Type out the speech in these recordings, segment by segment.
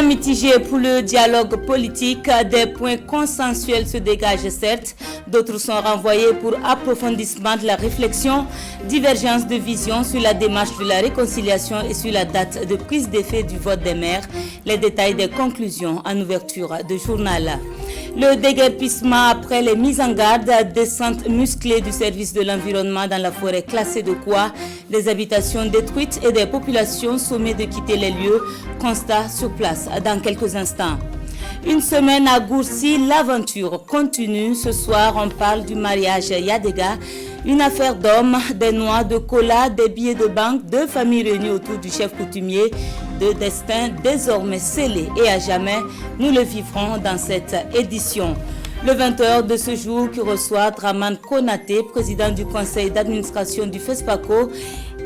mitigé pour le dialogue politique. Des points consensuels se dégagent certes. D'autres sont renvoyés pour approfondissement de la réflexion. Divergence de vision sur la démarche de la réconciliation et sur la date de prise d'effet du vote des maires. Les détails des conclusions en ouverture de journal. Le déguerpissement après les mises en garde, descente musclée du service de l'environnement dans la forêt classée de Koua, des habitations détruites et des populations sommées de quitter les lieux. Constat sur place dans quelques instants. Une semaine à Gourcy, l'aventure continue. Ce soir, on parle du mariage Yadega, une affaire d'hommes, des noix de cola, des billets de banque, deux familles réunies autour du chef coutumier, de destin désormais scellé et à jamais. Nous le vivrons dans cette édition. Le 20h de ce jour qui reçoit Draman Konaté, président du conseil d'administration du FESPACO,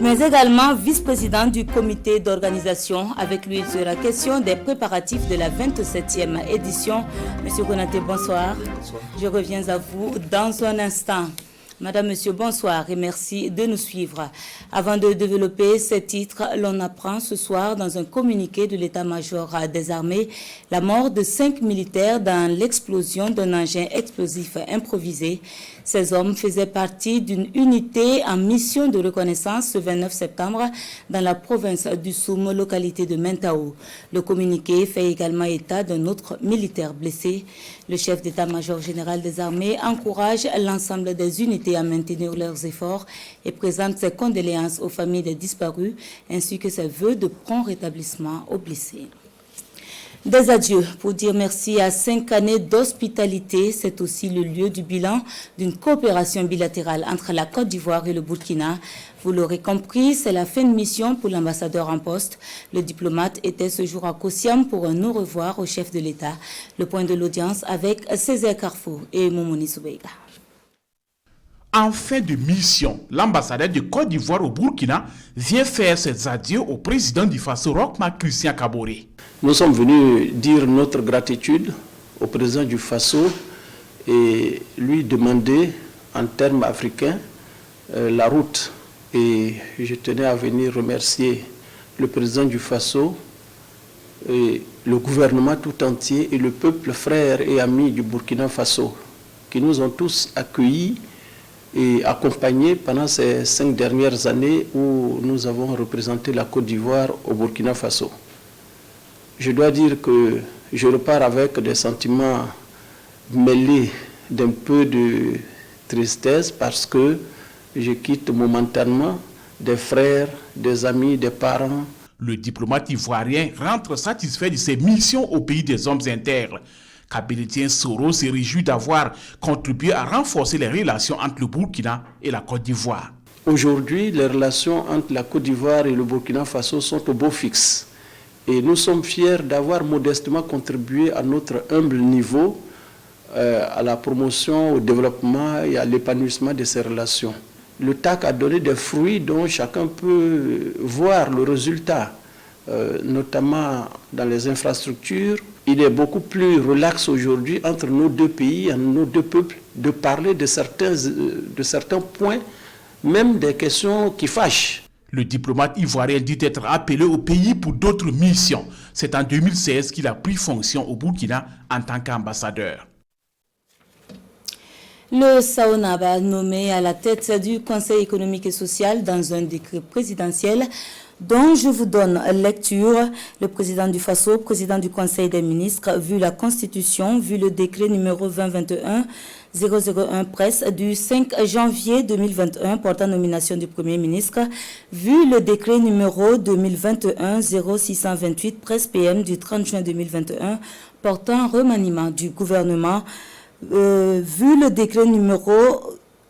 mais également vice-président du comité d'organisation. Avec lui, il sera question des préparatifs de la 27e édition. Monsieur Konaté, bonsoir. Bonsoir. Je reviens à vous dans un instant. Madame, Monsieur, bonsoir et merci de nous suivre. Avant de développer ces titres, l'on apprend ce soir dans un communiqué de l'état-major des armées la mort de 5 militaires dans l'explosion d'un engin explosif improvisé. Ces hommes faisaient partie d'une unité en mission de reconnaissance ce 29 septembre dans la province du Soum, localité de Mentao. Le communiqué fait également état d'un autre militaire blessé. Le chef d'état-major général des armées encourage l'ensemble des unités à maintenir leurs efforts et présente ses condoléances aux familles des disparus ainsi que ses vœux de prompt rétablissement aux blessés. Des adieux pour dire merci à 5 années d'hospitalité. C'est aussi le lieu du bilan d'une coopération bilatérale entre la Côte d'Ivoire et le Burkina. Vous l'aurez compris, c'est la fin de mission pour l'ambassadeur en poste. Le diplomate était ce jour à Kossiam pour un au revoir au chef de l'État. Le point de l'audience avec Césaire Carrefour et Moumouni Soubeiga. En fin de mission, l'ambassadeur de Côte d'Ivoire au Burkina vient faire ses adieux au président du Faso, Roch-Marc Christian Kaboré. Nous sommes venus dire notre gratitude au président du Faso et lui demander en termes africains la route. Et je tenais à venir remercier le président du Faso, et le gouvernement tout entier et le peuple frère et ami du Burkina Faso qui nous ont tous accueillis et accompagnés pendant ces 5 dernières années où nous avons représenté la Côte d'Ivoire au Burkina Faso. Je dois dire que je repars avec des sentiments mêlés d'un peu de tristesse parce que je quitte momentanément des frères, des amis, des parents. Le diplomate ivoirien rentre satisfait de ses missions au pays des hommes intègres. Kabilitien Soro se réjouit d'avoir contribué à renforcer les relations entre le Burkina et la Côte d'Ivoire. Aujourd'hui, les relations entre la Côte d'Ivoire et le Burkina Faso sont au beau fixe. Et nous sommes fiers d'avoir modestement contribué à notre humble niveau à la promotion, au développement et à l'épanouissement de ces relations. Le TAC a donné des fruits dont chacun peut voir le résultat, notamment dans les infrastructures. Il est beaucoup plus relax aujourd'hui entre nos deux pays, nos deux peuples, de parler de certains points, même des questions qui fâchent. Le diplomate ivoirien dit être appelé au pays pour d'autres missions. C'est en 2016 qu'il a pris fonction au Burkina en tant qu'ambassadeur. Le Saonaba, nommé à la tête du Conseil économique et social dans un décret présidentiel dont je vous donne lecture. Le président du Faso, président du Conseil des ministres, vu la Constitution, vu le décret numéro 2021-001 presse du 5 janvier 2021 portant nomination du Premier ministre, vu le décret numéro 2021-0628 presse PM du 30 juin 2021 portant remaniement du gouvernement, vu le décret numéro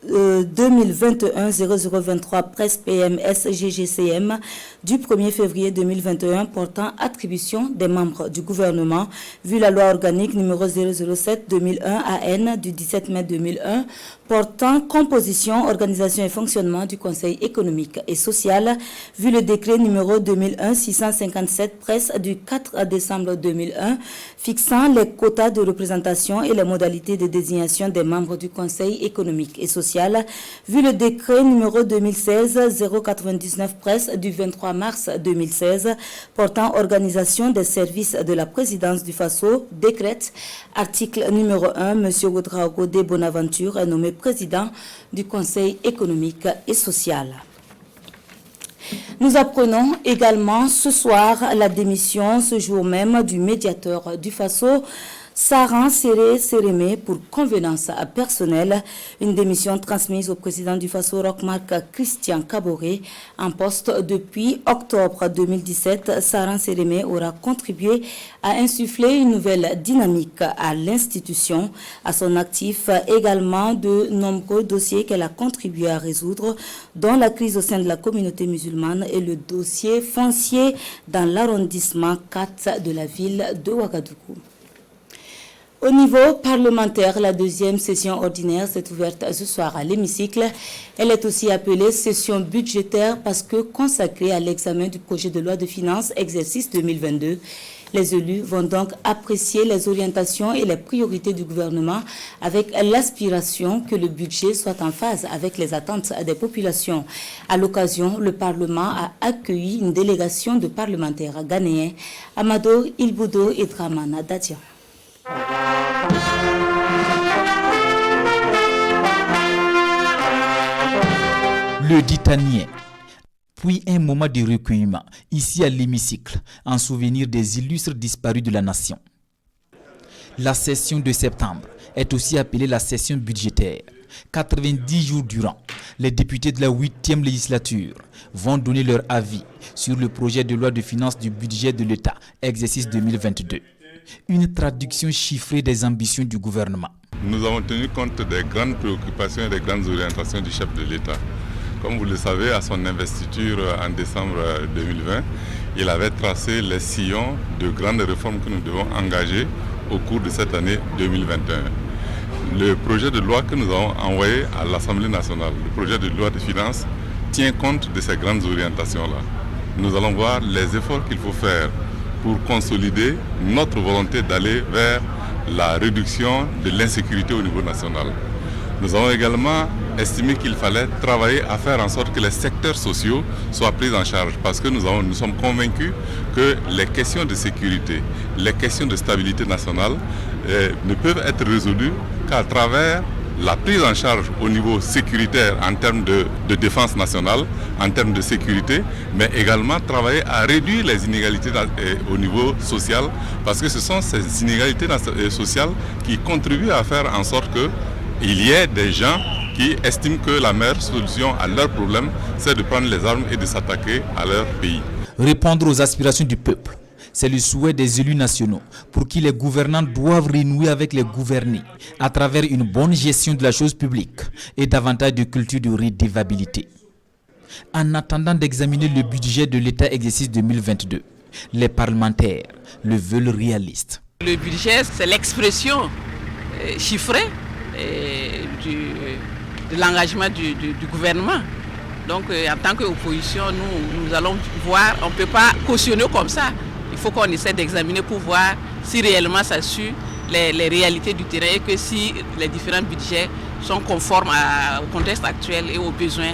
2021-0023 presse PM SGGCM du 1er février 2021 portant attribution des membres du gouvernement, vu la loi organique numéro 007-2001 AN du 17 mai 2001 portant composition, organisation et fonctionnement du Conseil économique et social, vu le décret numéro 2001-657 presse du 4 décembre 2001 fixant les quotas de représentation et les modalités de désignation des membres du Conseil économique et social. sociale, vu le décret numéro 2016-099 presse du 23 mars 2016 portant organisation des services de la présidence du Faso, décrète, article numéro 1, M. Ouedraogo de Bonaventure est nommé président du Conseil économique et social. Nous apprenons également ce soir la démission ce jour même du médiateur du Faso, Saran Sérémé, pour convenance personnelle. Une démission transmise au président du Faso, Roch-Marc Christian Kaboré, en poste depuis octobre 2017. Saran Sérémé aura contribué à insuffler une nouvelle dynamique à l'institution. À son actif également de nombreux dossiers qu'elle a contribué à résoudre, dont la crise au sein de la communauté musulmane et le dossier foncier dans l'arrondissement 4 de la ville de Ouagadougou. Au niveau parlementaire, la deuxième session ordinaire s'est ouverte ce soir à l'hémicycle. Elle est aussi appelée session budgétaire parce que consacrée à l'examen du projet de loi de finances exercice 2022. Les élus vont donc apprécier les orientations et les priorités du gouvernement avec l'aspiration que le budget soit en phase avec les attentes des populations. À l'occasion, le Parlement a accueilli une délégation de parlementaires ghanéens, Amadou Ilboudo et Dramana Dadia. Le Ditanien, puis un moment de recueillement, ici à l'hémicycle, en souvenir des illustres disparus de la nation. La session de septembre est aussi appelée la session budgétaire. 90 jours durant, les députés de la 8e législature vont donner leur avis sur le projet de loi de finances du budget de l'État, exercice 2022. Une traduction chiffrée des ambitions du gouvernement. Nous avons tenu compte des grandes préoccupations et des grandes orientations du chef de l'État. Comme vous le savez, à son investiture en décembre 2020, il avait tracé les sillons de grandes réformes que nous devons engager au cours de cette année 2021. Le projet de loi que nous avons envoyé à l'Assemblée nationale, le projet de loi de finances, tient compte de ces grandes orientations-là. Nous allons voir les efforts qu'il faut faire pour consolider notre volonté d'aller vers la réduction de l'insécurité au niveau national. Nous avons également estimé qu'il fallait travailler à faire en sorte que les secteurs sociaux soient pris en charge parce que nous sommes convaincus que les questions de sécurité, les questions de stabilité nationale ne peuvent être résolues qu'à travers la prise en charge au niveau sécuritaire en termes de défense nationale, en termes de sécurité, mais également travailler à réduire les inégalités au niveau social, parce que ce sont ces inégalités sociales qui contribuent à faire en sorte qu'il y ait des gens qui estiment que la meilleure solution à leurs problèmes, c'est de prendre les armes et de s'attaquer à leur pays. Répondre aux aspirations du peuple. C'est le souhait des élus nationaux pour qui les gouvernants doivent renouer avec les gouvernés à travers une bonne gestion de la chose publique et davantage de culture de redevabilité. En attendant d'examiner le budget de l'État exercice 2022, les parlementaires le veulent réaliste. Le budget, c'est l'expression chiffrée de l'engagement du gouvernement. Donc en tant qu'opposition, nous allons voir, on ne peut pas cautionner comme ça. Il faut qu'on essaie d'examiner pour voir si réellement ça suit les réalités du terrain et que si les différents budgets sont conformes au contexte actuel et aux besoins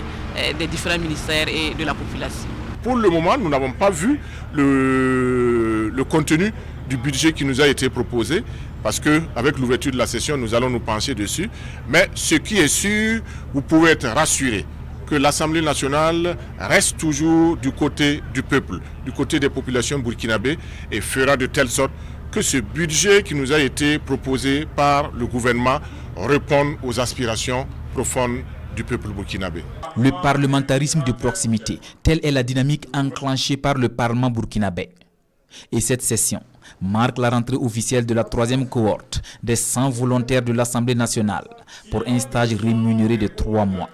des différents ministères et de la population. Pour le moment, nous n'avons pas vu le contenu du budget qui nous a été proposé parce qu'avec l'ouverture de la session, nous allons nous pencher dessus. Mais ce qui est sûr, vous pouvez être rassurés que l'Assemblée nationale reste toujours du côté du peuple, du côté des populations burkinabées et fera de telle sorte que ce budget qui nous a été proposé par le gouvernement réponde aux aspirations profondes du peuple burkinabé. Le parlementarisme de proximité, telle est la dynamique enclenchée par le Parlement burkinabé. Et cette session marque la rentrée officielle de la 3e cohorte des 100 volontaires de l'Assemblée nationale pour un stage rémunéré de 3 mois.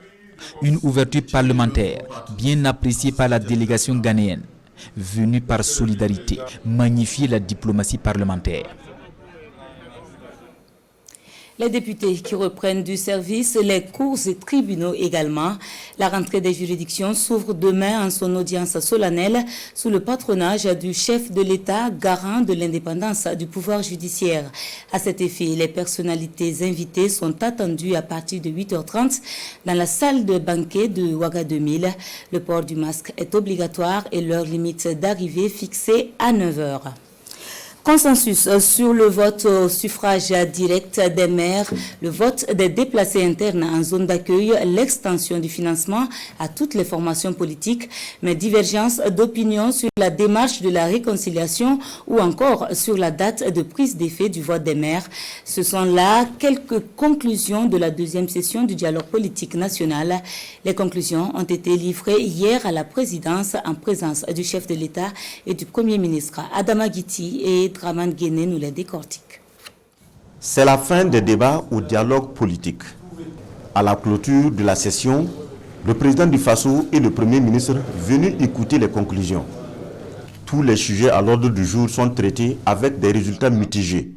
Une ouverture parlementaire bien appréciée par la délégation ghanéenne, venue par solidarité, magnifier la diplomatie parlementaire. Les députés qui reprennent du service, les cours et tribunaux également. La rentrée des juridictions s'ouvre demain en son audience solennelle sous le patronage du chef de l'État, garant de l'indépendance du pouvoir judiciaire. À cet effet, les personnalités invitées sont attendues à partir de 8h30 dans la salle de banquet de Ouaga 2000. Le port du masque est obligatoire et l'heure limite d'arrivée fixée à 9h. Consensus sur le vote au suffrage direct des maires, le vote des déplacés internes en zone d'accueil, l'extension du financement à toutes les formations politiques, mais divergence d'opinion sur la démarche de la réconciliation ou encore sur la date de prise d'effet du vote des maires. Ce sont là quelques conclusions de la deuxième session du dialogue politique national. Les conclusions ont été livrées hier à la présidence en présence du chef de l'État et du Premier ministre Adama Guiti et Draman Guéné nous les décortique. C'est la fin des débats au dialogue politique. À la clôture de la session, le président du Faso et le Premier ministre venus écouter les conclusions. Tous les sujets à l'ordre du jour sont traités avec des résultats mitigés.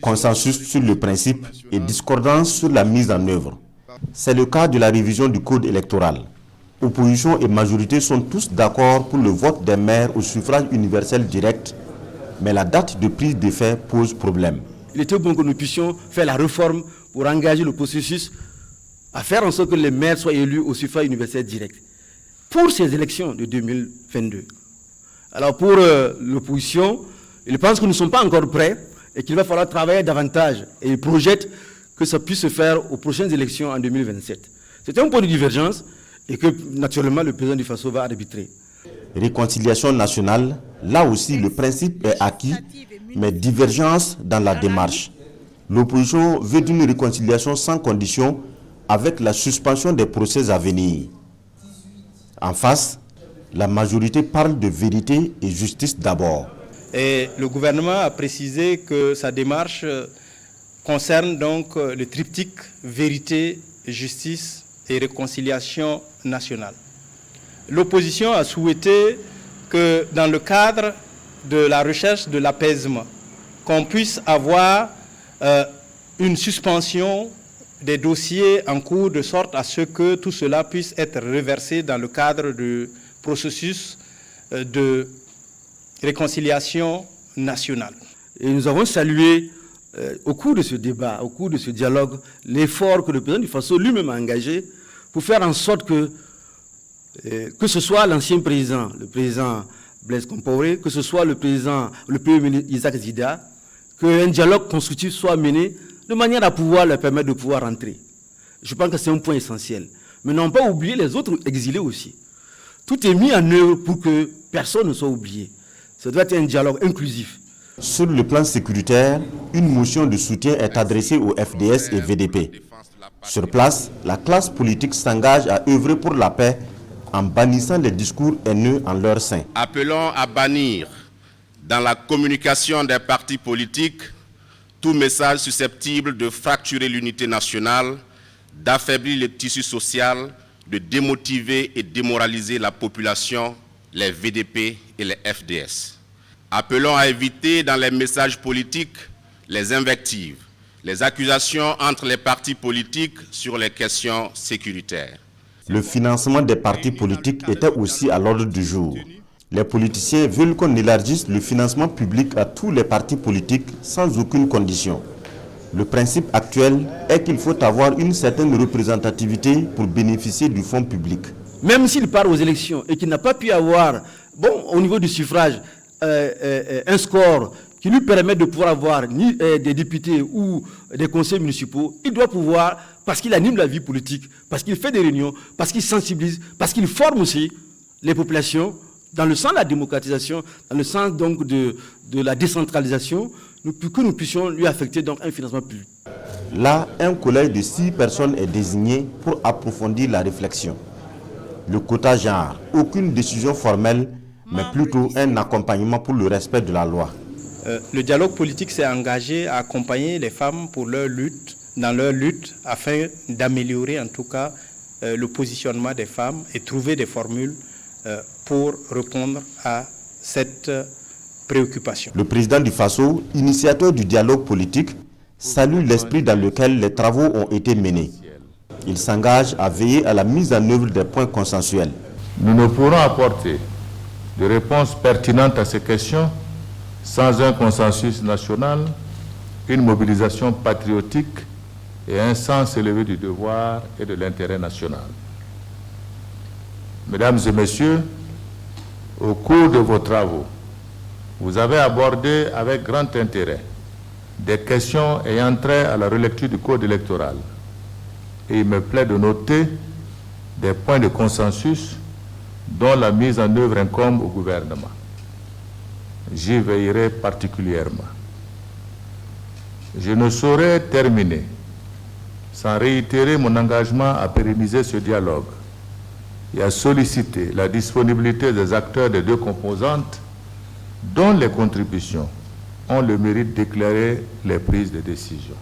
Consensus sur le principe et discordance sur la mise en œuvre. C'est le cas de la révision du code électoral. Opposition et majorité sont tous d'accord pour le vote des maires au suffrage universel direct, mais la date de prise d'effet pose problème. Il était bon que nous puissions faire la réforme pour engager le processus à faire en sorte que les maires soient élus au suffrage universel direct pour ces élections de 2022. Alors pour l'opposition, ils pensent que nous ne sommes pas encore prêts et qu'il va falloir travailler davantage et ils projettent que ça puisse se faire aux prochaines élections en 2027. C'est un point de divergence et que naturellement le président du Faso va arbitrer. Réconciliation nationale, là aussi le principe est acquis, mais divergence dans la démarche. L'opposition veut une réconciliation sans condition avec la suspension des procès à venir. En face, la majorité parle de vérité et justice d'abord. Et le gouvernement a précisé que sa démarche concerne donc le triptyque vérité, justice et réconciliation nationale. L'opposition a souhaité que dans le cadre de la recherche de l'apaisement, qu'on puisse avoir une suspension des dossiers en cours de sorte à ce que tout cela puisse être reversé dans le cadre du processus de réconciliation nationale. Et nous avons salué au cours de ce débat, au cours de ce dialogue, l'effort que le président du Faso lui-même a engagé pour faire en sorte que ce soit l'ancien président, le président Blaise Compaoré, que ce soit le premier ministre Isaac Zida, qu'un dialogue constructif soit mené de manière à pouvoir leur permettre de pouvoir rentrer. Je pense que c'est un point essentiel. Mais n'ont pas oublié les autres exilés aussi. Tout est mis en œuvre pour que personne ne soit oublié. Ça doit être un dialogue inclusif. Sur le plan sécuritaire, une motion de soutien est adressée au FDS et VDP. Sur place, la classe politique s'engage à œuvrer pour la paix en bannissant les discours haineux en leur sein. Appelons à bannir dans la communication des partis politiques tout message susceptible de fracturer l'unité nationale, d'affaiblir le tissu social, de démotiver et démoraliser la population, les VDP et les FDS. Appelons à éviter dans les messages politiques les invectives, les accusations entre les partis politiques sur les questions sécuritaires. Le financement des partis politiques était aussi à l'ordre du jour. Les politiciens veulent qu'on élargisse le financement public à tous les partis politiques sans aucune condition. Le principe actuel est qu'il faut avoir une certaine représentativité pour bénéficier du fonds public. Même s'il part aux élections et qu'il n'a pas pu avoir, au niveau du suffrage, un score qui lui permet de pouvoir avoir ni des députés ou des conseils municipaux, il doit pouvoir, parce qu'il anime la vie politique, parce qu'il fait des réunions, parce qu'il sensibilise, parce qu'il forme aussi les populations dans le sens de la démocratisation, dans le sens donc de la décentralisation, que nous puissions lui affecter donc un financement public. Là, un collège de 6 personnes est désigné pour approfondir la réflexion. Le quota genre, aucune décision formelle, mais plutôt un accompagnement pour le respect de la loi. Le dialogue politique s'est engagé à accompagner les femmes pour leur lutte, dans leur lutte, afin d'améliorer en tout cas le positionnement des femmes et trouver des formules pour répondre à cette préoccupation. Le président du Faso, initiateur du dialogue politique, salue l'esprit dans lequel les travaux ont été menés. Il s'engage à veiller à la mise en œuvre des points consensuels. Nous ne pourrons apporter de réponses pertinentes à ces questions sans un consensus national, une mobilisation patriotique et un sens élevé du devoir et de l'intérêt national. Mesdames et messieurs, au cours de vos travaux, vous avez abordé avec grand intérêt des questions ayant trait à la relecture du code électoral. Et il me plaît de noter des points de consensus dont la mise en œuvre incombe au gouvernement. J'y veillerai particulièrement. Je ne saurais terminer sans réitérer mon engagement à pérenniser ce dialogue et à solliciter la disponibilité des acteurs des deux composantes dont les contributions ont le mérite d'éclairer les prises de décision.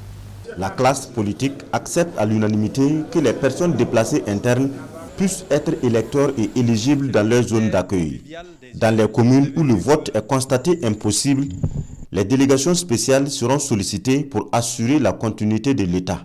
La classe politique accepte à l'unanimité que les personnes déplacées internes puissent être électeurs et éligibles dans leur zone d'accueil. Dans les communes où le vote est constaté impossible, les délégations spéciales seront sollicitées pour assurer la continuité de l'État.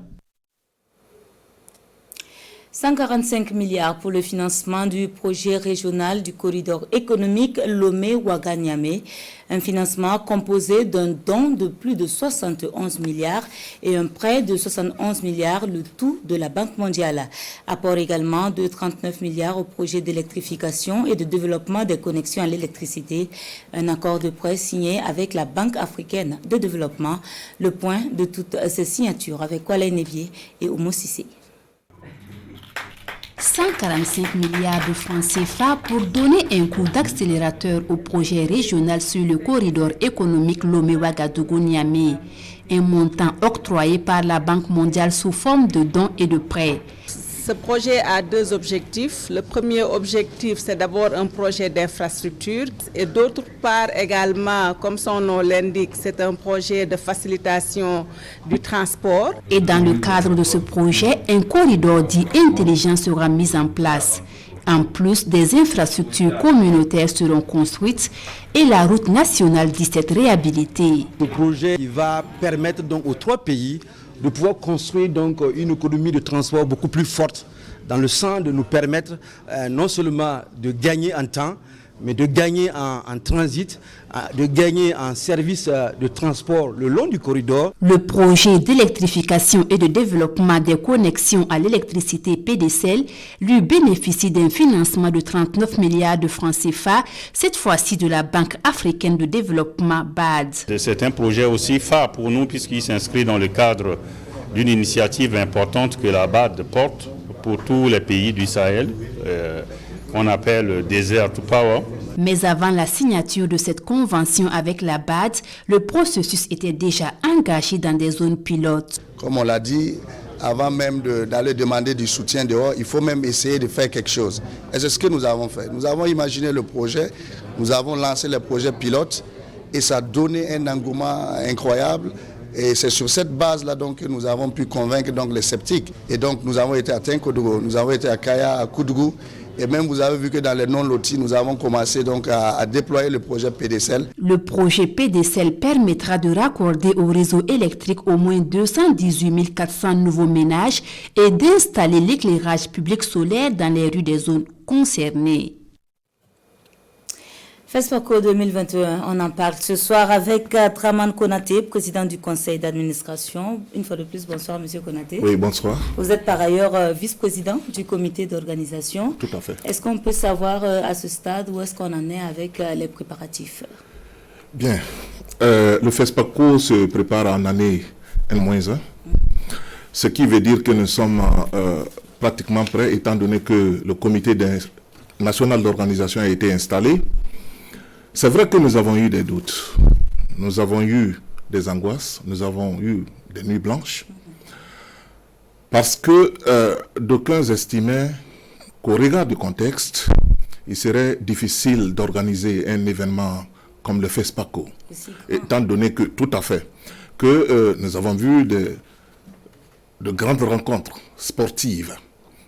145 milliards pour le financement du projet régional du corridor économique Lomé-Ouaga-Niamey. Un financement composé d'un don de plus de 71 milliards et un prêt de 71 milliards, le tout de la Banque mondiale. Apport également de 39 milliards au projet d'électrification et de développement des connexions à l'électricité. Un accord de prêt signé avec la Banque africaine de développement. Le point de toutes ces signatures avec Kwale Nevier et Oumou Sissé. 145 milliards de francs CFA pour donner un coup d'accélérateur au projet régional sur le corridor économique Lomé-Ouagadougou-Niamey. Un montant octroyé par la Banque mondiale sous forme de dons et de prêts. Ce projet a deux objectifs. Le premier objectif, c'est d'abord un projet d'infrastructure et d'autre part également, comme son nom l'indique, c'est un projet de facilitation du transport. Et dans le cadre de ce projet, un corridor dit intelligent sera mis en place. En plus, des infrastructures communautaires seront construites et la route nationale 17 réhabilitée. Ce projet va permettre donc aux trois pays de pouvoir construire donc une économie de transport beaucoup plus forte, dans le sens de nous permettre non seulement de gagner en temps, mais de gagner en transit, de gagner en service de transport le long du corridor. Le projet d'électrification et de développement des connexions à l'électricité PDCL lui bénéficie d'un financement de 39 milliards de francs CFA, cette fois-ci de la Banque africaine de développement BAD. C'est un projet aussi phare pour nous puisqu'il s'inscrit dans le cadre d'une initiative importante que la BAD porte pour tous les pays du Sahel. On appelle Desert to Power. Mais avant la signature de cette convention avec la BAD, le processus était déjà engagé dans des zones pilotes. Comme on l'a dit, avant même d'aller demander du soutien dehors, il faut même essayer de faire quelque chose. Et c'est ce que nous avons fait. Nous avons imaginé le projet, nous avons lancé le projet pilote et ça a donné un engouement incroyable. Et c'est sur cette base-là donc, que nous avons pu convaincre donc, les sceptiques. Et donc nous avons été à Tinkodougou, nous avons été à Kaya, à Koudougou. Et même vous avez vu que dans les non-lotis, nous avons commencé donc à déployer le projet PDCL. Le projet PDCL permettra de raccorder au réseau électrique au moins 218 400 nouveaux ménages et d'installer l'éclairage public solaire dans les rues des zones concernées. FESPACO 2021, on en parle ce soir avec Draman Konaté, président du conseil d'administration. Une fois de plus, bonsoir Monsieur Konaté. Oui, bonsoir. Vous êtes par ailleurs vice-président du comité d'organisation. Tout à fait. Est-ce qu'on peut savoir à ce stade où est-ce qu'on en est avec les préparatifs? Bien. Le FESPACO se prépare en année N-1, ce qui veut dire que nous sommes pratiquement prêts, étant donné que le comité national d'organisation a été installé. C'est vrai que nous avons eu des doutes, nous avons eu des angoisses, nous avons eu des nuits blanches, parce que d'aucuns estimaient qu'au regard du contexte, il serait difficile d'organiser un événement comme le FESPACO, étant donné que, tout à fait, que nous avons vu de grandes rencontres sportives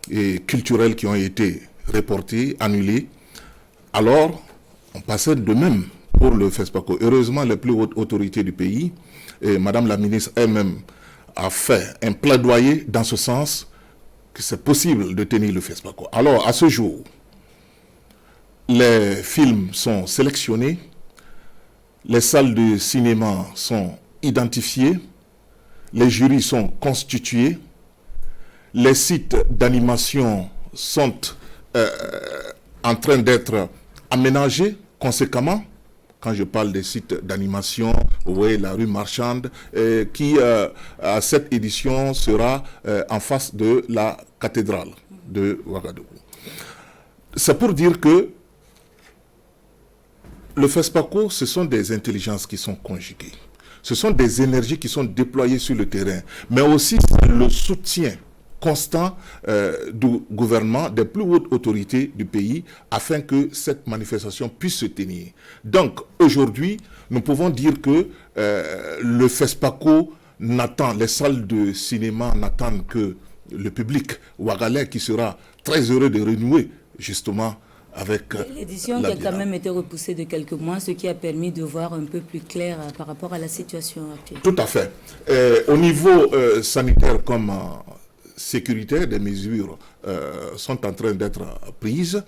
et culturelles qui ont été reportées, annulées. Alors, on passait de même pour le FESPACO. Heureusement, les plus hautes autorités du pays, et Madame la ministre elle-même, a fait un plaidoyer dans ce sens que c'est possible de tenir le FESPACO. Alors, à ce jour, les films sont sélectionnés, les salles de cinéma sont identifiées, les jurys sont constitués, les sites d'animation sont en train d'être aménagés conséquemment. Quand je parle des sites d'animation, vous voyez la rue Marchande, qui à cette édition sera en face de la cathédrale de Ouagadougou. C'est pour dire que le FESPACO, ce sont des intelligences qui sont conjuguées. Ce sont des énergies qui sont déployées sur le terrain, mais aussi le soutien constant du gouvernement, des plus hautes autorités du pays, afin que cette manifestation puisse se tenir. Donc, aujourd'hui, nous pouvons dire que le FESPACO n'attend, les salles de cinéma n'attendent que le public ouagalais qui sera très heureux de renouer, justement, avec l'édition qui a quand même été repoussée de quelques mois, ce qui a permis de voir un peu plus clair par rapport à la situation actuelle. Tout à fait. Au niveau sanitaire comme sécuritaire, des mesures sont en train d'être prises,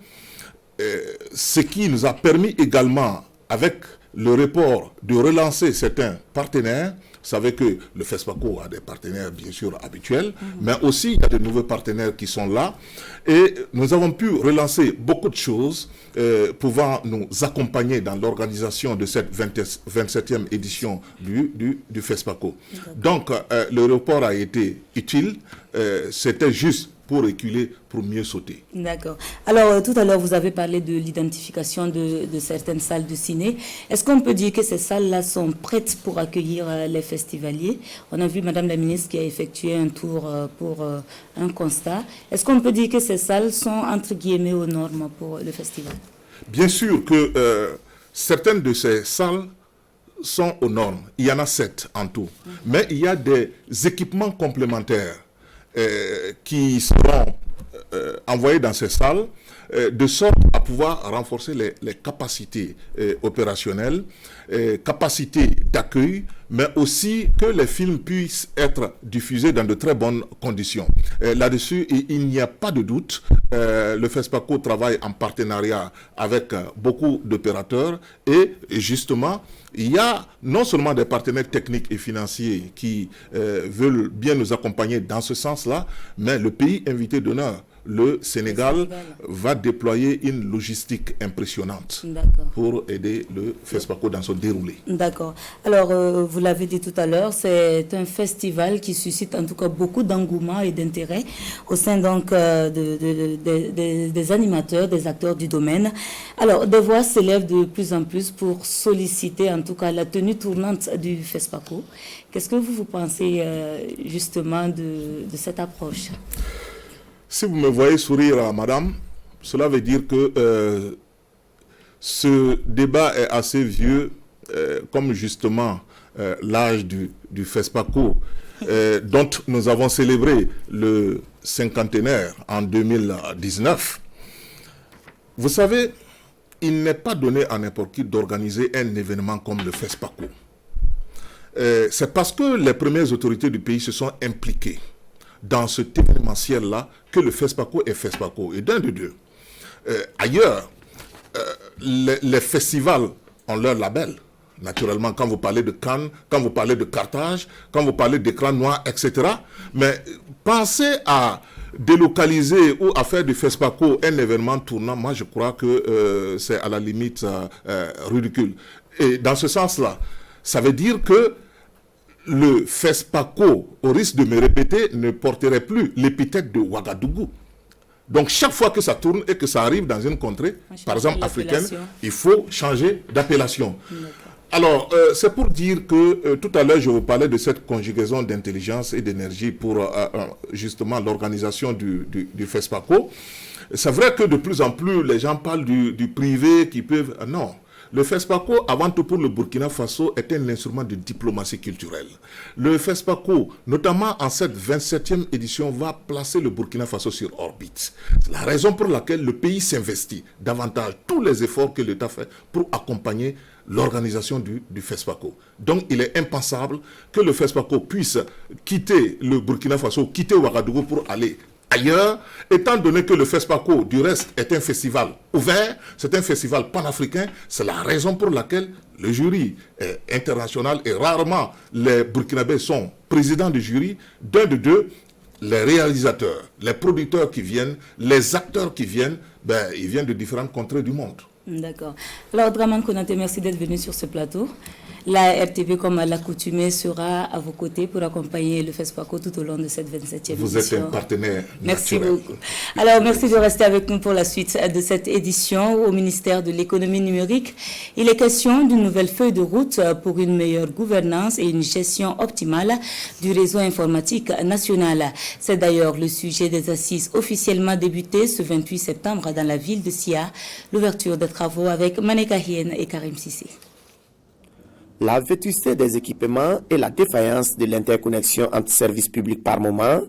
ce qui nous a permis également, avec le report, de relancer certains partenaires. Vous savez que le FESPACO a des partenaires bien sûr habituels, mais aussi il y a de nouveaux partenaires qui sont là. Et nous avons pu relancer beaucoup de choses pouvant nous accompagner dans l'organisation de cette 27e édition du FESPACO. Donc le report a été utile, c'était juste pour reculer, pour mieux sauter. D'accord. Alors, tout à l'heure, vous avez parlé de l'identification de certaines salles de ciné. Est-ce qu'on peut dire que ces salles-là sont prêtes pour accueillir les festivaliers? On a vu Madame la ministre qui a effectué un tour pour un constat. Est-ce qu'on peut dire que ces salles sont, entre guillemets, aux normes pour le festival? Bien sûr que certaines de ces salles sont aux normes. Il y en a 7 en tout. Mais il y a des équipements complémentaires qui seront envoyés dans ces salles de sorte à pouvoir renforcer les capacités opérationnelles, capacités d'accueil, mais aussi que les films puissent être diffusés dans de très bonnes conditions. Là-dessus, il n'y a pas de doute. Le FESPACO travaille en partenariat avec beaucoup d'opérateurs et justement, il y a non seulement des partenaires techniques et financiers qui veulent bien nous accompagner dans ce sens-là, mais le pays invité d'honneur, le Sénégal, va déployer une logistique impressionnante pour aider le FESPACO dans son déroulé. D'accord. Alors, vous l'avez dit tout à l'heure, c'est un festival qui suscite en tout cas beaucoup d'engouement et d'intérêt au sein donc des animateurs, des acteurs du domaine. Alors, des voix s'élèvent de plus en plus pour solliciter en tout cas la tenue tournante du FESPACO. Qu'est-ce que vous pensez justement de cette approche? Si vous me voyez sourire, madame, cela veut dire que ce débat est assez vieux, comme justement l'âge du FESPACO, dont nous avons célébré le cinquantenaire en 2019. Vous savez, il n'est pas donné à n'importe qui d'organiser un événement comme le FESPACO. C'est parce que les premières autorités du pays se sont impliquées dans cet événementiel-là que le FESPACO est FESPACO. Et d'un de deux. Ailleurs, les festivals ont leur label. Naturellement, quand vous parlez de Cannes, quand vous parlez de Carthage, quand vous parlez d'écran noir, etc. Mais pensez à délocaliser ou à faire du FESPACO un événement tournant, moi je crois que c'est à la limite ridicule. Et dans ce sens-là, ça veut dire que le FESPACO, au risque de me répéter, ne porterait plus l'épithète de Ouagadougou. Donc chaque fois que ça tourne et que ça arrive dans une contrée, par exemple africaine, il faut changer d'appellation. Alors, c'est pour dire que tout à l'heure, je vous parlais de cette conjugaison d'intelligence et d'énergie pour justement l'organisation du FESPACO. C'est vrai que de plus en plus, les gens parlent du privé qui peuvent... non. Le FESPACO, avant tout pour le Burkina Faso, est un instrument de diplomatie culturelle. Le FESPACO, notamment en cette 27e édition, va placer le Burkina Faso sur orbite. C'est la raison pour laquelle le pays s'investit davantage tous les efforts que l'État fait pour accompagner l'organisation du FESPACO. Donc il est impensable que le FESPACO puisse quitter le Burkina Faso, quitter Ouagadougou pour aller ailleurs, étant donné que le FESPACO, du reste, est un festival ouvert, c'est un festival panafricain. C'est la raison pour laquelle le jury est international et rarement les Burkinabés sont présidents du jury. D'un de deux, les réalisateurs, les producteurs qui viennent, les acteurs qui viennent, ils viennent de différentes contrées du monde. D'accord. Alors, Dramane Konaté, merci d'être venu sur ce plateau. La RTP, comme à l'accoutumée, sera à vos côtés pour accompagner le FESPACO tout au long de cette 27e édition. Vous êtes un partenaire Merci naturel. beaucoup. Alors, merci de rester avec nous pour la suite de cette édition au ministère de l'économie numérique. Il est question d'une nouvelle feuille de route pour une meilleure gouvernance et une gestion optimale du réseau informatique national. C'est d'ailleurs le sujet des assises officiellement débutées ce 28 septembre dans la ville de Sia. L'ouverture des travaux avec Maneka Hien et Karim Sissi. La vétusté des équipements et la défaillance de l'interconnexion entre services publics par moment,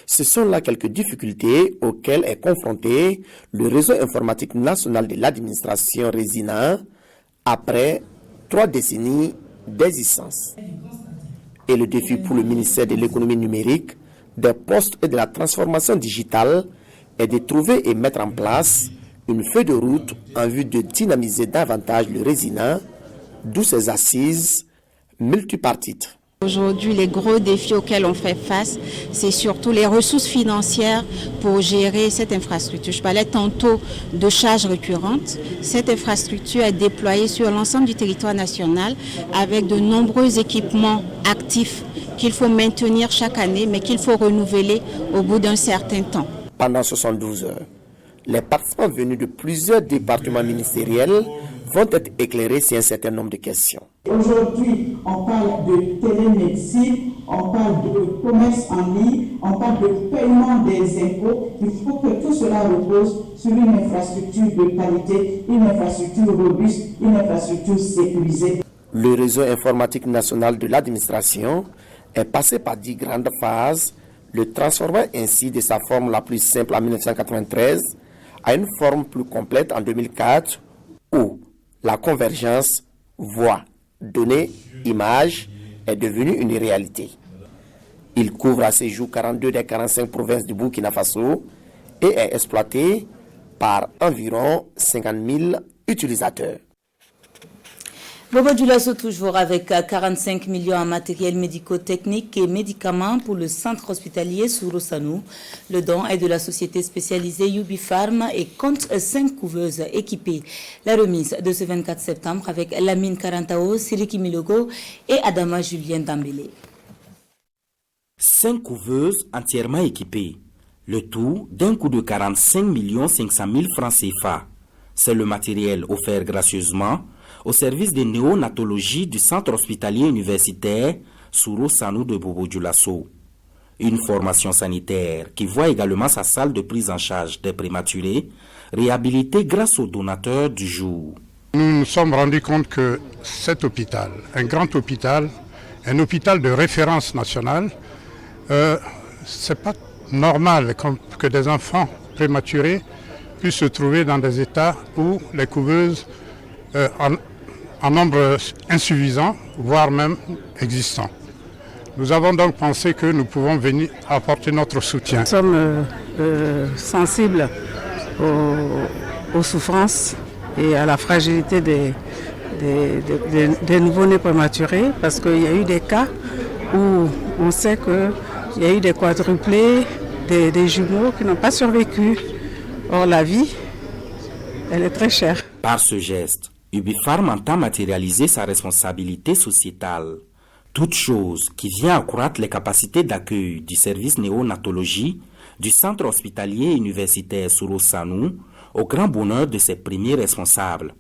ce sont là quelques difficultés auxquelles est confronté le réseau informatique national de l'administration RESINA après 3 décennies d'existence. Et le défi pour le ministère de l'économie numérique, des postes et de la transformation digitale est de trouver et mettre en place une feuille de route en vue de dynamiser davantage le RESINA, d'où ces assises multipartites. Aujourd'hui, les gros défis auxquels on fait face, c'est surtout les ressources financières pour gérer cette infrastructure. Je parlais tantôt de charges récurrentes. Cette infrastructure est déployée sur l'ensemble du territoire national avec de nombreux équipements actifs qu'il faut maintenir chaque année, mais qu'il faut renouveler au bout d'un certain temps. Pendant 72 heures, les participants venus de plusieurs départements ministériels vont être éclairés sur un certain nombre de questions. Aujourd'hui, on parle de télémédecine, on parle de commerce en ligne, on parle de paiement des impôts. Il faut que tout cela repose sur une infrastructure de qualité, une infrastructure robuste, une infrastructure sécurisée. Le réseau informatique national de l'administration est passé par 10 grandes phases, le transformant ainsi de sa forme la plus simple en 1993 à une forme plus complète en 2004 où la convergence voix, données, images est devenue une réalité. Il couvre à ce jour 42 des 45 provinces du Burkina Faso et est exploité par environ 50 000 utilisateurs. Bobo Dioulasso toujours avec 45 millions en matériel médico-technique et médicaments pour le centre hospitalier Souro-Sanou. Le don est de la société spécialisée Yubi Pharma et compte 5 couveuses équipées. La remise de ce 24 septembre avec Lamine Karantao, Siriki Milogo et Adama Julien Dambélé. 5 couveuses entièrement équipées. Le tout d'un coût de 45 500 000 francs CFA. C'est le matériel offert gracieusement au service de néonatologie du centre hospitalier universitaire Souro-Sanou de Bobo Dioulasso. Une formation sanitaire qui voit également sa salle de prise en charge des prématurés réhabilitée grâce aux donateurs du jour. Nous nous sommes rendus compte que cet hôpital, un grand hôpital, un hôpital de référence nationale, c'est pas normal que des enfants prématurés puissent se trouver dans des états où les couveuses en nombre insuffisant, voire même existant. Nous avons donc pensé que nous pouvons venir apporter notre soutien. Nous sommes sensibles aux souffrances et à la fragilité des nouveau-nés prématurés parce qu'il y a eu des cas où on sait qu'il y a eu des quadruplés, des jumeaux qui n'ont pas survécu. Or, la vie, elle est très chère. Par ce geste, Ubipharm entend matérialiser sa responsabilité sociétale. Toute chose qui vient accroître les capacités d'accueil du service néonatologie du centre hospitalier universitaire Souro-Sanou au grand bonheur de ses premiers responsables.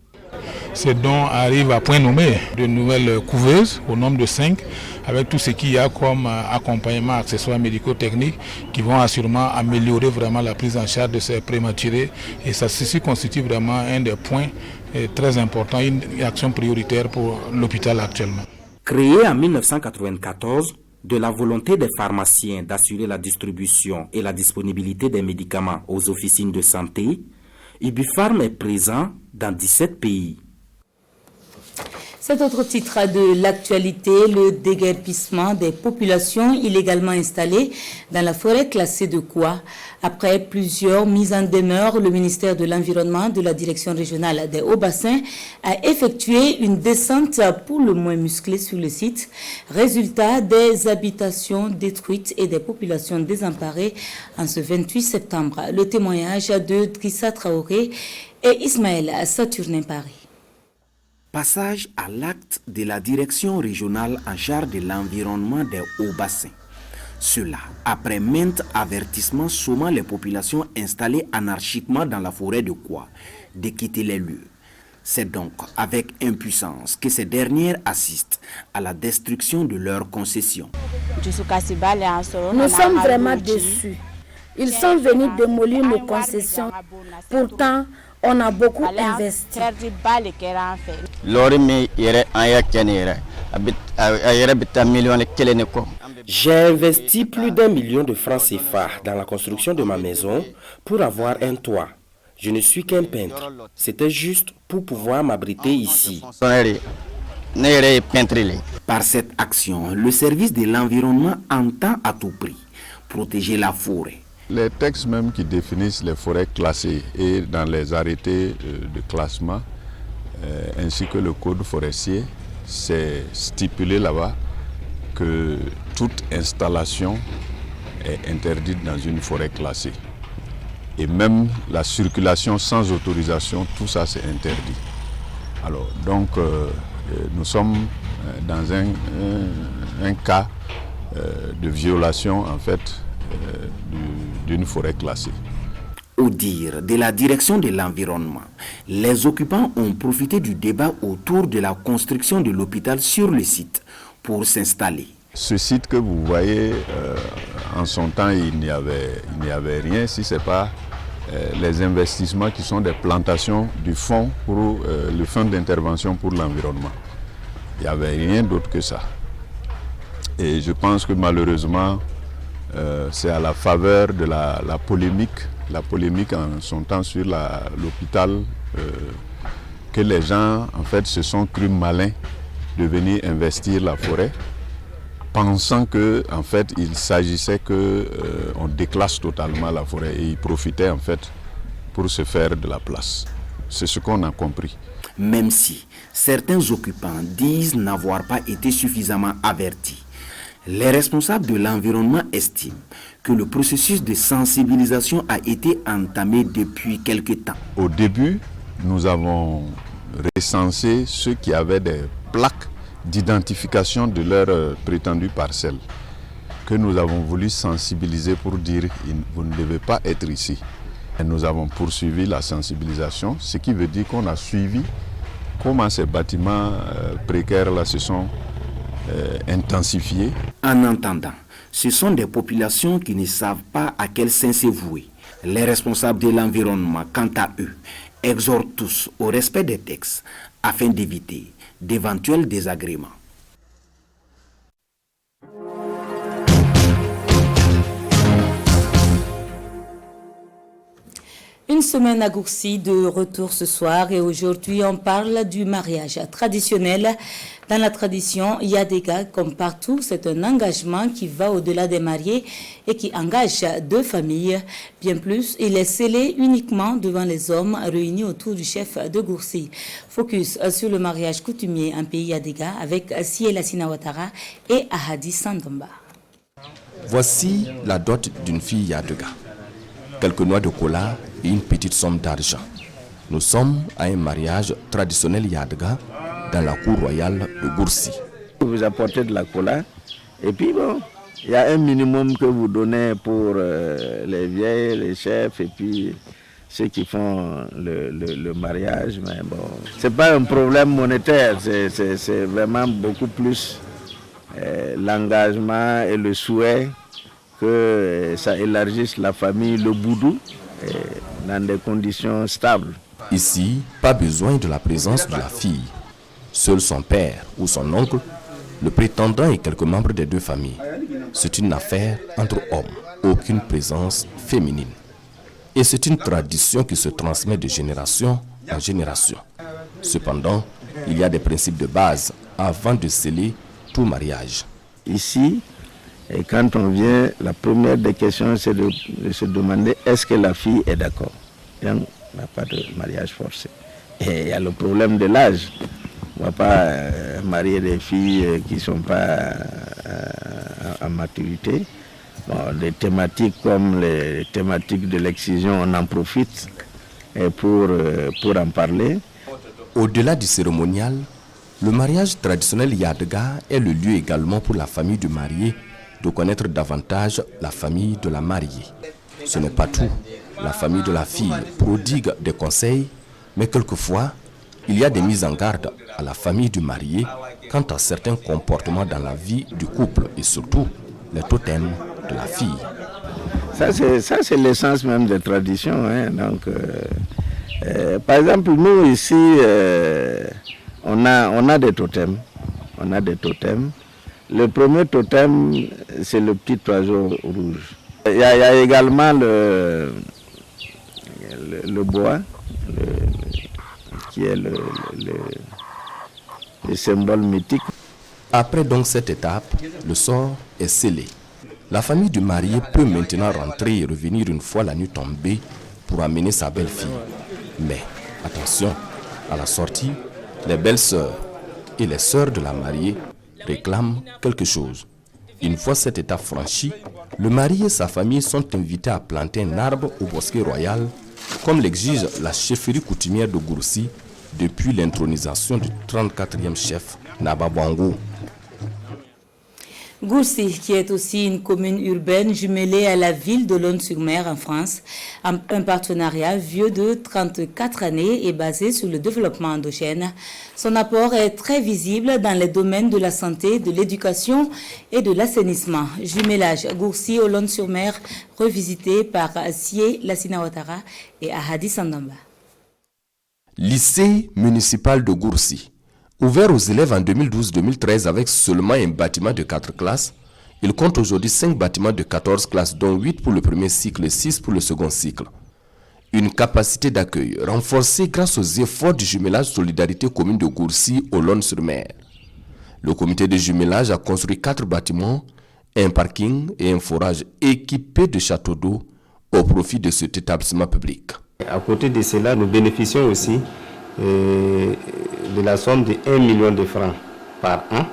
Ces dons arrivent à point nommé, de nouvelles couveuses au nombre de 5, avec tout ce qu'il y a comme accompagnement, accessoires médico-techniques qui vont assurément améliorer vraiment la prise en charge de ces prématurés. Et ça, ceci constitue vraiment un des points est très important, une action prioritaire pour l'hôpital actuellement. Créé en 1994, de la volonté des pharmaciens d'assurer la distribution et la disponibilité des médicaments aux officines de santé, Ibupharm est présent dans 17 pays. Cet autre titre de l'actualité, le déguerpissement des populations illégalement installées dans la forêt classée de Koua. Après plusieurs mises en demeure, le ministère de l'Environnement de la Direction régionale des Hauts-Bassins a effectué une descente pour le moins musclée sur le site. Résultat, des habitations détruites et des populations désemparées en ce 28 septembre. Le témoignage de Drissa Traoré et Ismaël Saturnin Paris. Passage à l'acte de la direction régionale en charge de l'environnement des Hauts-Bassins. Cela après maintes avertissements sommant les populations installées anarchiquement dans la forêt de Koua de quitter les lieux. C'est donc avec impuissance que ces dernières assistent à la destruction de leurs concessions. Nous sommes vraiment déçus. Ils sont venus démolir nos concessions. Pourtant, on a beaucoup investi. J'ai investi plus d'1 million de francs CFA dans la construction de ma maison pour avoir un toit. Je ne suis qu'un peintre. C'était juste pour pouvoir m'abriter ici. Par cette action, le service de l'environnement entend à tout prix protéger la forêt. Les textes même qui définissent les forêts classées et dans les arrêtés de classement, ainsi que le code forestier, c'est stipulé là-bas que toute installation est interdite dans une forêt classée. Et même la circulation sans autorisation, tout ça c'est interdit. Alors donc nous sommes dans un cas de violation en fait d'une forêt classée. Au dire de la direction de l'environnement, les occupants ont profité du débat autour de la construction de l'hôpital sur le site pour s'installer. Ce site que vous voyez, en son temps, il n'y avait rien, si ce n'est pas les investissements qui sont des plantations du fonds pour le fonds d'intervention pour l'environnement. Il n'y avait rien d'autre que ça. Et je pense que malheureusement, c'est à la faveur de la polémique en son temps sur l'hôpital que les gens en fait se sont crus malins de venir investir la forêt, pensant que en fait il s'agissait que on déclasse totalement la forêt et ils profitaient en fait pour se faire de la place. C'est ce qu'on a compris. Même si certains occupants disent n'avoir pas été suffisamment avertis, les responsables de l'environnement estiment que le processus de sensibilisation a été entamé depuis quelque temps. Au début, nous avons recensé ceux qui avaient des plaques d'identification de leurs prétendues parcelles, que nous avons voulu sensibiliser pour dire vous ne devez pas être ici. Et nous avons poursuivi la sensibilisation, ce qui veut dire qu'on a suivi comment ces bâtiments précaires-là se sont intensifiés. En entendant, ce sont des populations qui ne savent pas à quel sein se vouer. Les responsables de l'environnement, quant à eux, exhortent tous au respect des textes afin d'éviter d'éventuels désagréments. Une semaine à Gourcy, de retour ce soir, et aujourd'hui on parle du mariage traditionnel. Dans la tradition Yadega, comme partout, c'est un engagement qui va au-delà des mariés et qui engage deux familles. Bien plus, il est scellé uniquement devant les hommes réunis autour du chef de Gourcy. Focus sur le mariage coutumier en pays Yadega avec Siela Sinawatara et Ahadi Sandomba. Voici la dot d'une fille Yadega. Quelques noix de cola et une petite somme d'argent. Nous sommes à un mariage traditionnel Yadega dans la cour royale de Gourcy. Vous apportez de la cola et puis bon, il y a un minimum que vous donnez pour les vieilles, les chefs et puis ceux qui font le mariage. Mais bon, c'est pas un problème monétaire, c'est vraiment beaucoup plus l'engagement et le souhait que ça élargisse la famille, le boudou, dans des conditions stables. Ici, pas besoin de la présence de la fille. Seul son père ou son oncle, le prétendant et quelques membres des deux familles. C'est une affaire entre hommes, aucune présence féminine. Et c'est une tradition qui se transmet de génération en génération. Cependant, il y a des principes de base avant de sceller tout mariage. Ici, et quand on vient, la première des questions, c'est de se demander est-ce que la fille est d'accord. On n'a pas de mariage forcé. Et il y a le problème de l'âge. On ne va pas marier des filles qui ne sont pas en maturité. Bon, des thématiques comme les thématiques de l'excision, on en profite pour en parler. Au-delà du cérémonial, le mariage traditionnel Yadga est le lieu également pour la famille du marié de connaître davantage la famille de la mariée. Ce n'est pas tout. La famille de la fille prodigue des conseils, mais quelquefois, il y a des mises en garde à la famille du marié quant à certains comportements dans la vie du couple et surtout les totems de la fille. Ça, c'est l'essence même des traditions. Hein. Donc, par exemple, nous ici, on a des totems. On a des totems. Le premier totem, c'est le petit oiseau rouge. Il y a également le bois, qui est le symbole mythique. Après donc cette étape, le sort est scellé. La famille du marié peut maintenant rentrer et revenir une fois la nuit tombée pour amener sa belle-fille. Mais attention, à la sortie, les belles-sœurs et les sœurs de la mariée réclament quelque chose. Une fois cette étape franchie, le marié et sa famille sont invités à planter un arbre au bosquet royal, comme l'exige la chefferie coutumière de Goursi depuis l'intronisation du 34e chef Nababwango. Goursi, qui est aussi une commune urbaine jumelée à la ville d'Olonne-sur-Mer en France, un partenariat vieux de 34 années et basé sur le développement endogène. Son apport est très visible dans les domaines de la santé, de l'éducation et de l'assainissement. Jumelage Goursi-Olonne-sur-Mer, revisité par Sié Lassina Ouattara et Ahadi Sandamba. Lycée municipal de Goursi. Ouvert aux élèves en 2012-2013 avec seulement un bâtiment de 4 classes, il compte aujourd'hui 5 bâtiments de 14 classes, dont 8 pour le premier cycle et 6 pour le second cycle. Une capacité d'accueil renforcée grâce aux efforts du jumelage Solidarité commune de Goursi Olonne-sur-Mer. Le comité de jumelage a construit 4 bâtiments, un parking et un forage équipés de châteaux d'eau au profit de cet établissement public. À côté de cela, nous bénéficions aussi de la somme de 1 million de francs par an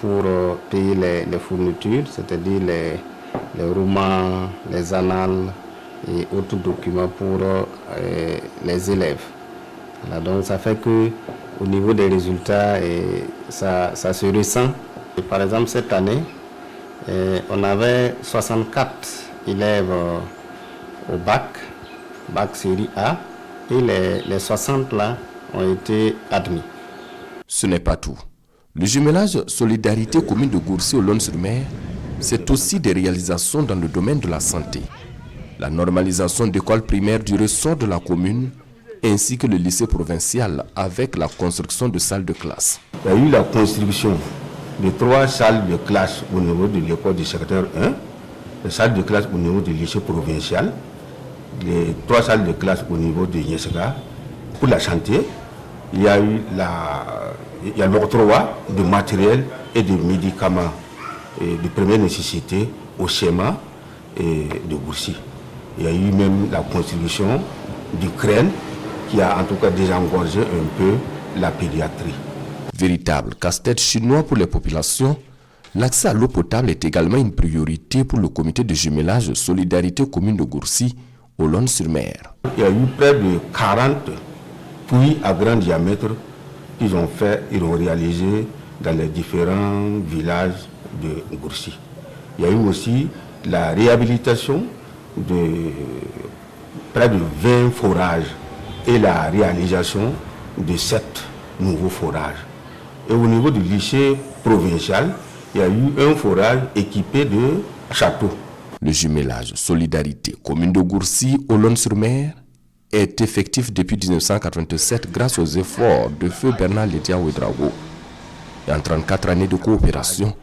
pour payer les fournitures, c'est-à-dire les romans, les annales et autres documents pour les élèves. Voilà, donc ça fait que au niveau des résultats, ça se ressent. Et par exemple, cette année, on avait 64 élèves au bac série A, et les 60 là ont été admis. Ce n'est pas tout. Le jumelage Solidarité commune de Goursi Olonne-sur-Mer, c'est aussi des réalisations dans le domaine de la santé. La normalisation d'écoles primaires du ressort de la commune, ainsi que le lycée provincial avec la construction de salles de classe. Il y a eu la construction de 3 salles de classe au niveau de l'école du secteur 1, les salles de classe au niveau du lycée provincial, les 3 salles de classe au niveau de Yesega. Pour la santé, il y a eu l'octroi de matériel et de médicaments de première nécessité au schéma de Goursi. Il y a eu même la construction du crène qui a en tout cas désengorgé un peu la pédiatrie. Véritable casse-tête chinois pour les populations, l'accès à l'eau potable est également une priorité pour le comité de jumelage Solidarité commune de Goursi Olonne-sur-Mer. Il y a eu près de 40 puits à grand diamètre qu'ils ont réalisé dans les différents villages de Goursi. Il y a eu aussi la réhabilitation de près de 20 forages et la réalisation de 7 nouveaux forages. Et au niveau du lycée provincial, il y a eu un forage équipé de châteaux. Le jumelage Solidarité commune de Goursi Olonne-sur-Mer est effectif depuis 1987 grâce aux efforts de feu Bernard Ledia Ouedraogo. Et en 34 années de coopération,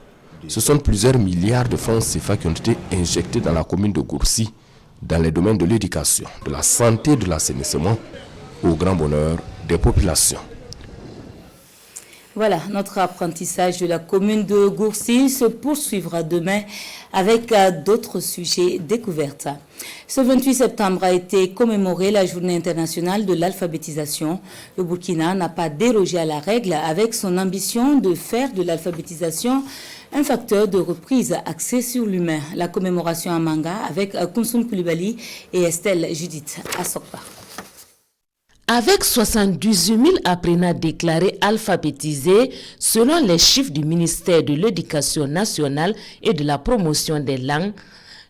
ce sont plusieurs milliards de francs CFA qui ont été injectés dans la commune de Gourcy, dans les domaines de l'éducation, de la santé et de l'assainissement, au grand bonheur des populations. Voilà, notre apprentissage de la commune de Gourcy se poursuivra demain avec d'autres sujets découvertes. Ce 28 septembre a été commémorée la journée internationale de l'alphabétisation. Le Burkina n'a pas dérogé à la règle avec son ambition de faire de l'alphabétisation un facteur de reprise axé sur l'humain. La commémoration en manga avec Kounsoum Koulibaly et Estelle Judith Assokba. Avec 78 000 apprenants déclarés alphabétisés, selon les chiffres du ministère de l'Éducation nationale et de la promotion des langues,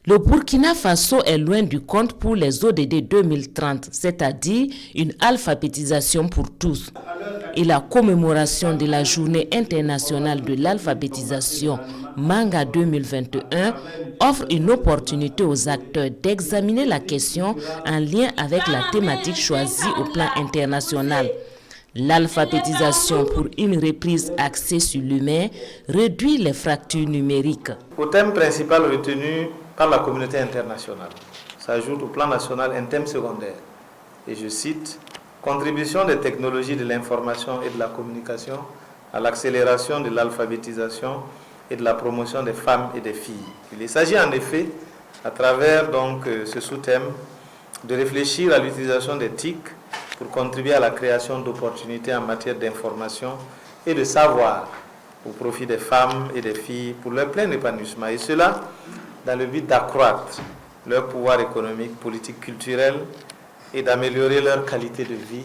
le Burkina Faso est loin du compte pour les ODD 2030, c'est-à-dire une alphabétisation pour tous. Et la commémoration de la Journée internationale de l'alphabétisation Manga 2021 offre une opportunité aux acteurs d'examiner la question en lien avec la thématique choisie au plan international. L'alphabétisation pour une reprise axée sur l'humain réduit les fractures numériques. Au thème principal retenu par la communauté internationale s'ajoute au plan national un thème secondaire. Et je cite, « Contribution des technologies de l'information et de la communication à l'accélération de l'alphabétisation et de la promotion des femmes et des filles ». Il s'agit en effet, à travers donc ce sous-thème, de réfléchir à l'utilisation des TIC pour contribuer à la création d'opportunités en matière d'information et de savoir au profit des femmes et des filles pour leur plein épanouissement. Et cela dans le but d'accroître leur pouvoir économique, politique, culturel et d'améliorer leur qualité de vie.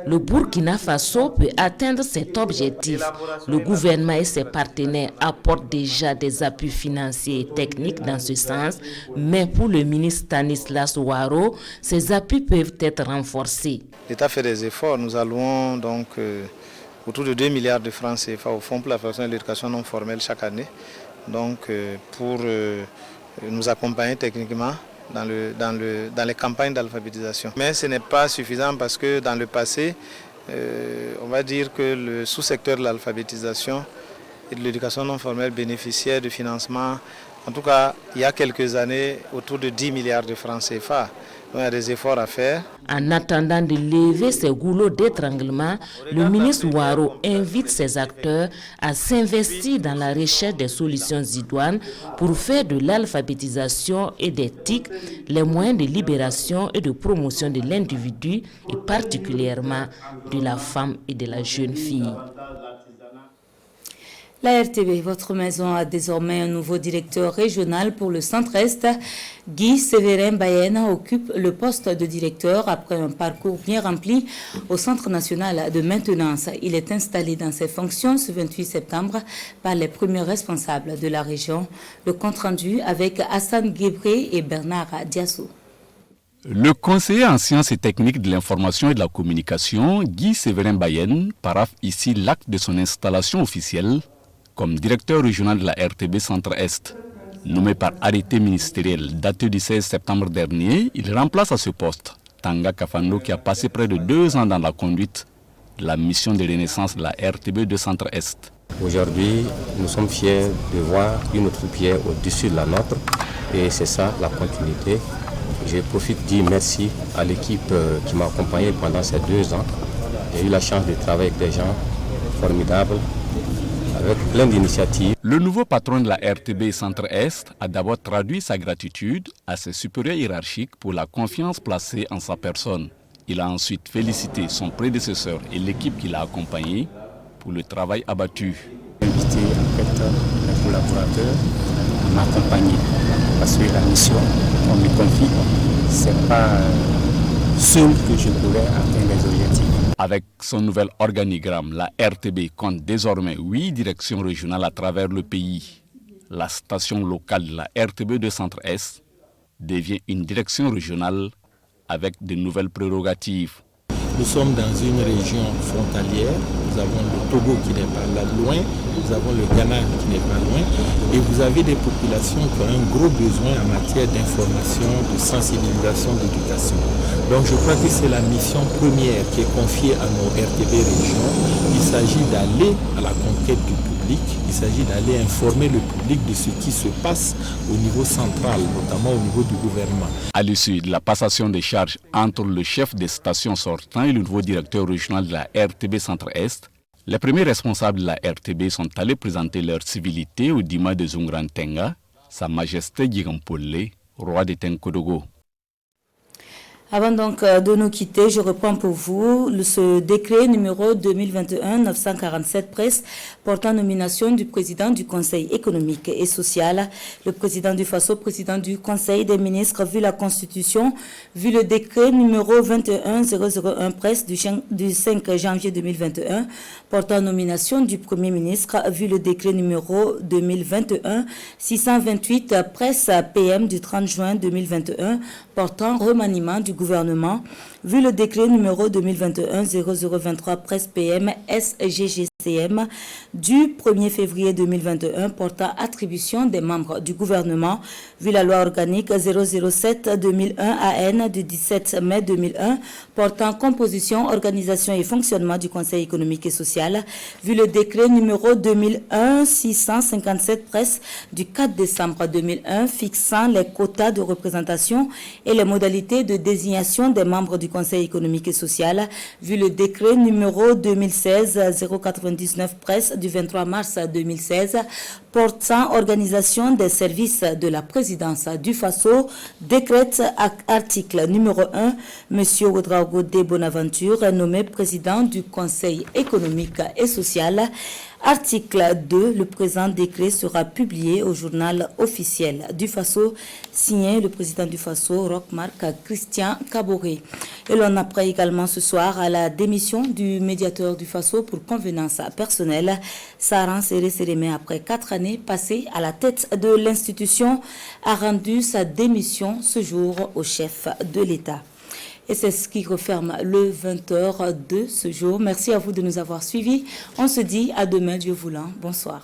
Le Burkina Faso peut atteindre cet objectif. Le gouvernement et ses partenaires apportent déjà des appuis financiers et techniques dans ce sens, mais pour le ministre Stanislas Ouaro, ces appuis peuvent être renforcés. L'État fait des efforts. Nous allouons donc autour de 2 milliards de francs CFA au Fonds pour la formation et l'éducation non formelle chaque année, donc pour nous accompagner techniquement dans les campagnes d'alphabétisation. Mais ce n'est pas suffisant parce que dans le passé, on va dire que le sous-secteur de l'alphabétisation et de l'éducation non formelle bénéficiait de financement, en tout cas il y a quelques années, autour de 10 milliards de francs CFA. Donc il y a des efforts à faire. En attendant de lever ces goulots d'étranglement, le ministre Ouaro invite ses acteurs à s'investir dans la recherche des solutions idoines pour faire de l'alphabétisation et des TIC les moyens de libération et de promotion de l'individu et particulièrement de la femme et de la jeune fille. La RTB, votre maison, a désormais un nouveau directeur régional pour le Centre-Est. Guy Séverin Bayena occupe le poste de directeur après un parcours bien rempli au Centre national de maintenance. Il est installé dans ses fonctions ce 28 septembre par les premiers responsables de la région. Le compte-rendu avec Hassan Guébré et Bernard Diassou. Le conseiller en sciences et techniques de l'information et de la communication, Guy Séverin Bayena, paraphe ici l'acte de son installation officielle comme directeur régional de la RTB Centre-Est. Nommé par arrêté ministériel daté du 16 septembre dernier, il remplace à ce poste Tanga Kafando qui a passé près de 2 ans dans la conduite de la mission de renaissance de la RTB de Centre-Est. Aujourd'hui, nous sommes fiers de voir une autre pierre au-dessus de la nôtre et c'est ça la continuité. Je profite de dire merci à l'équipe qui m'a accompagné pendant ces 2 ans. J'ai eu la chance de travailler avec des gens formidables, avec plein d'initiatives. Le nouveau patron de la RTB Centre-Est a d'abord traduit sa gratitude à ses supérieurs hiérarchiques pour la confiance placée en sa personne. Il a ensuite félicité son prédécesseur et l'équipe qui l'a accompagné pour le travail abattu. J'ai invité en fait mes collaborateurs à m'accompagner parce que la mission qu'on me confie, c'est pas seul que je pourrais atteindre les objectifs. Avec son nouvel organigramme, la RTB compte désormais 8 directions régionales à travers le pays. La station locale de la RTB de Centre-Est devient une direction régionale avec de nouvelles prérogatives. Nous sommes dans une région frontalière nous avons le Togo qui n'est pas là loin, nous avons le Ghana qui n'est pas loin, et vous avez des populations qui ont un gros besoin en matière d'information, de sensibilisation, d'éducation. Donc je crois que c'est la mission première qui est confiée à nos RTB régions. Il s'agit d'aller à la conquête du public, il s'agit d'aller informer le public de ce qui se passe au niveau central, notamment au niveau du gouvernement. À l'issue de la passation des charges entre le chef des stations sortant et le nouveau directeur régional de la RTB Centre-Est, les premiers responsables de la RTB sont allés présenter leur civilité au Dima de Zungran Tenga, Sa Majesté Gigampolé, roi de Tenkodogo. Avant donc de nous quitter, je reprends pour vous ce décret numéro 2021-947 presse portant nomination du président du Conseil économique et social. Le président du FASO, président du Conseil des ministres, vu la Constitution, vu le décret numéro 21001 presse du 5 janvier 2021 portant nomination du Premier ministre, vu le décret numéro 2021-628 presse PM du 30 juin 2021 portant remaniement du gouvernement, vu le décret numéro 2021-0023 presse PM SGGCM du 1er février 2021 portant attribution des membres du gouvernement, vu la loi organique 007-2001 AN du 17 mai 2001 portant composition, organisation et fonctionnement du Conseil économique et social, vu le décret numéro 2001-657 presse du 4 décembre 2001 fixant les quotas de représentation et les modalités de désignation des membres du Conseil économique et social, vu le décret numéro 2016-099 presse du 23 mars 2016 portant organisation des services de la présidence du FASO, décrète article numéro 1, M. Ouedraogo de Bonaventure, nommé président du Conseil économique et social. Article 2, le présent décret sera publié au journal officiel du FASO, signé le président du FASO, Roch-Marc Christian Kaboré. Et l'on apprend également ce soir à la démission du médiateur du FASO pour convenance personnelle. Saran Seré-Sérémé, après 4 années passées à la tête de l'institution, a rendu sa démission ce jour au chef de l'État. Et c'est ce qui referme le 20h de ce jour. Merci à vous de nous avoir suivis. On se dit à demain, Dieu voulant. Bonsoir.